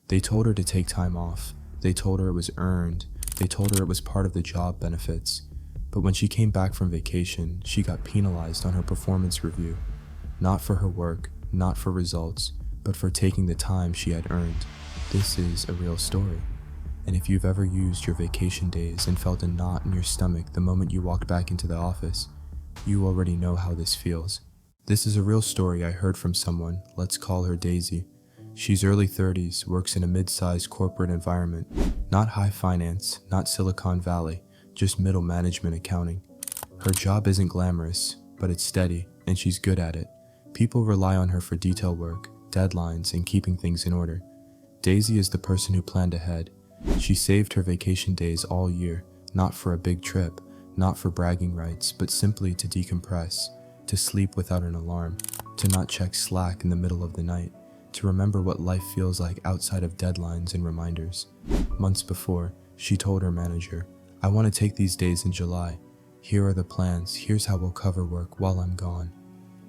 They told her to take time off. They told her it was earned. They told her it was part of the job benefits. But when she came back from vacation, she got penalized on her performance review. Not for her work, not for results, but for taking the time she had earned. This is a real story. And if you've ever used your vacation days and felt a knot in your stomach the moment you walked back into the office, you already know how this feels. This is a real story I heard from someone. Let's call her Daisy. She's early 30s, works in a mid-sized corporate environment. Not high finance, not Silicon Valley, just middle management accounting. Her job isn't glamorous, but it's steady, and she's good at it. People rely on her for detail work, deadlines, and keeping things in order. Daisy is the person who planned ahead. She saved her vacation days all year, not for a big trip, not for bragging rights, but simply to decompress, to sleep without an alarm, to not check Slack in the middle of the night, to remember what life feels like outside of deadlines and reminders. Months before, she told her manager, "I want to take these days in July. Here are the plans, here's how we'll cover work while I'm gone."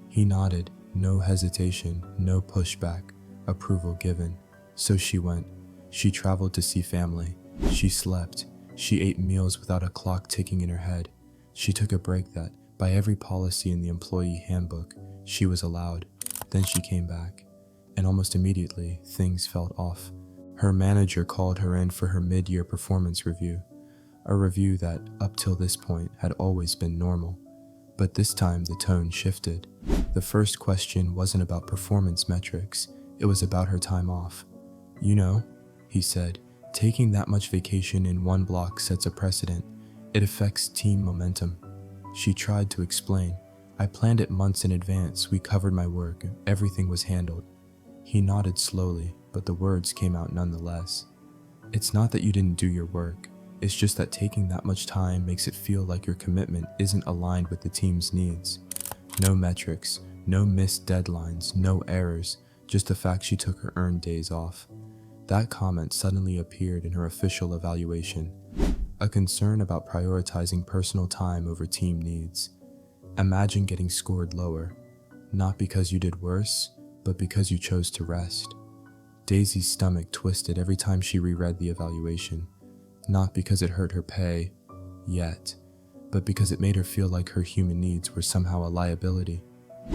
He nodded, no hesitation, no pushback, approval given. So she went. She traveled to see family. She slept. She ate meals without a clock ticking in her head. She took a break that, by every policy in the employee handbook, she was allowed. Then she came back. And almost immediately, things felt off. Her manager called her in for her mid-year performance review. A review that, up till this point, had always been normal. But this time the tone shifted. The first question wasn't about performance metrics, it was about her time off. "You know," he said, "taking that much vacation in one block sets a precedent. It affects team momentum." She tried to explain. "I planned it months in advance, we covered my work, everything was handled." He nodded slowly, but the words came out nonetheless. "It's not that you didn't do your work. It's just that taking that much time makes it feel like your commitment isn't aligned with the team's needs." No metrics, no missed deadlines, no errors, just the fact she took her earned days off. That comment suddenly appeared in her official evaluation. A concern about prioritizing personal time over team needs. Imagine getting scored lower, not because you did worse, but because you chose to rest. Daisy's stomach twisted every time she reread the evaluation. Not because it hurt her pay, yet, but because it made her feel like her human needs were somehow a liability.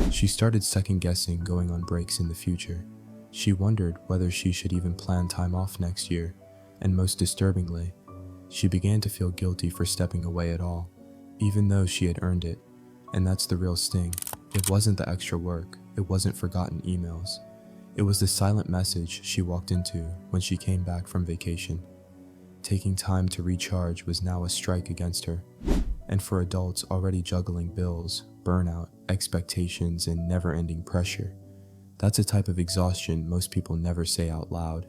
She started second-guessing going on breaks in the future. She wondered whether she should even plan time off next year, and most disturbingly, she began to feel guilty for stepping away at all, even though she had earned it. And that's the real sting. It wasn't the extra work, it wasn't forgotten emails. It was the silent message she walked into when she came back from vacation. Taking time to recharge was now a strike against her. And for adults already juggling bills, burnout, expectations, and never-ending pressure, that's a type of exhaustion most people never say out loud.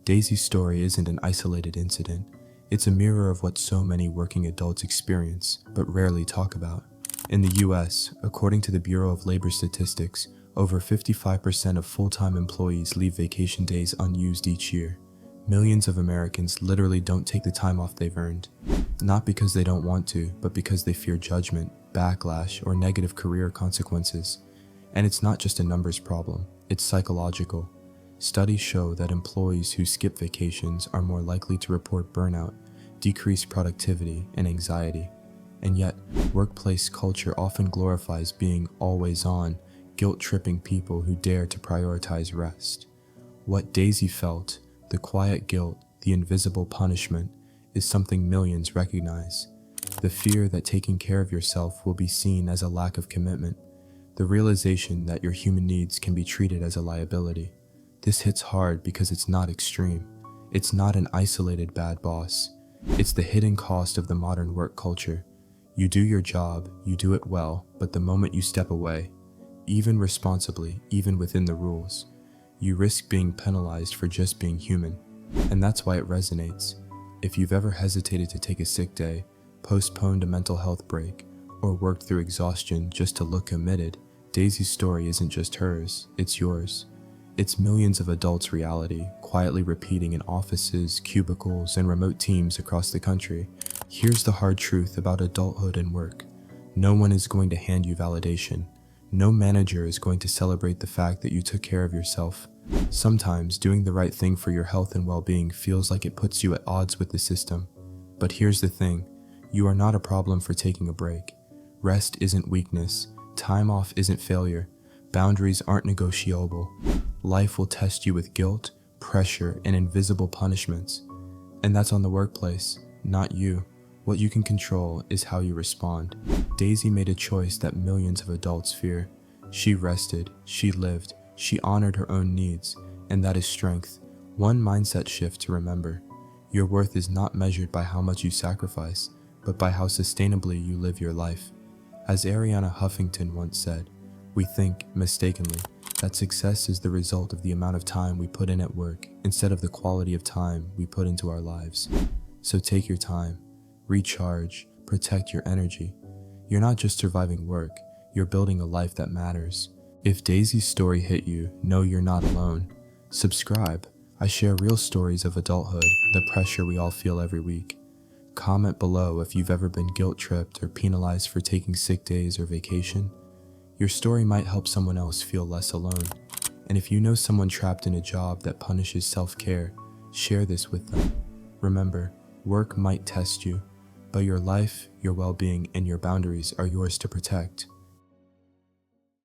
Daisy's story isn't an isolated incident. It's a mirror of what so many working adults experience, but rarely talk about. In the US, according to the Bureau of Labor Statistics, over 55% of full-time employees leave vacation days unused each year. Millions of Americans literally don't take the time off they've earned. Not because they don't want to, but because they fear judgment, backlash, or negative career consequences. And it's not just a numbers problem, it's psychological. Studies show that employees who skip vacations are more likely to report burnout, decreased productivity, and anxiety. And yet, workplace culture often glorifies being always on, guilt-tripping people who dare to prioritize rest. What Daisy felt, the quiet guilt, the invisible punishment, is something millions recognize. The fear that taking care of yourself will be seen as a lack of commitment. The realization that your human needs can be treated as a liability. This hits hard because it's not extreme. It's not an isolated bad boss. It's the hidden cost of the modern work culture. You do your job, you do it well, but the moment you step away, even responsibly, even within the rules, you risk being penalized for just being human. And that's why it resonates. If you've ever hesitated to take a sick day, postponed a mental health break, or worked through exhaustion just to look committed, Daisy's story isn't just hers, it's yours. It's millions of adults' reality, quietly repeating in offices, cubicles, and remote teams across the country. Here's the hard truth about adulthood and work. No one is going to hand you validation. No manager is going to celebrate the fact that you took care of yourself. Sometimes doing the right thing for your health and well-being feels like it puts you at odds with the system. But here's the thing, you are not a problem for taking a break. Rest isn't weakness, time off isn't failure, boundaries aren't negotiable. Life will test you with guilt, pressure, and invisible punishments. And that's on the workplace, not you. What you can control is how you respond. Daisy made a choice that millions of adults fear. She rested, she lived, she honored her own needs, and that is strength. One mindset shift to remember. Your worth is not measured by how much you sacrifice, but by how sustainably you live your life. As Arianna Huffington once said, we think, mistakenly, that success is the result of the amount of time we put in at work instead of the quality of time we put into our lives. So take your time, recharge, protect your energy. You're not just surviving work, you're building a life that matters. If Daisy's story hit you, know you're not alone. Subscribe. I share real stories of adulthood, the pressure we all feel every week. Comment below if you've ever been guilt-tripped or penalized for taking sick days or vacation. Your story might help someone else feel less alone. And if you know someone trapped in a job that punishes self-care, share this with them. Remember, work might test you, but your life, your well-being, and your boundaries are yours to protect.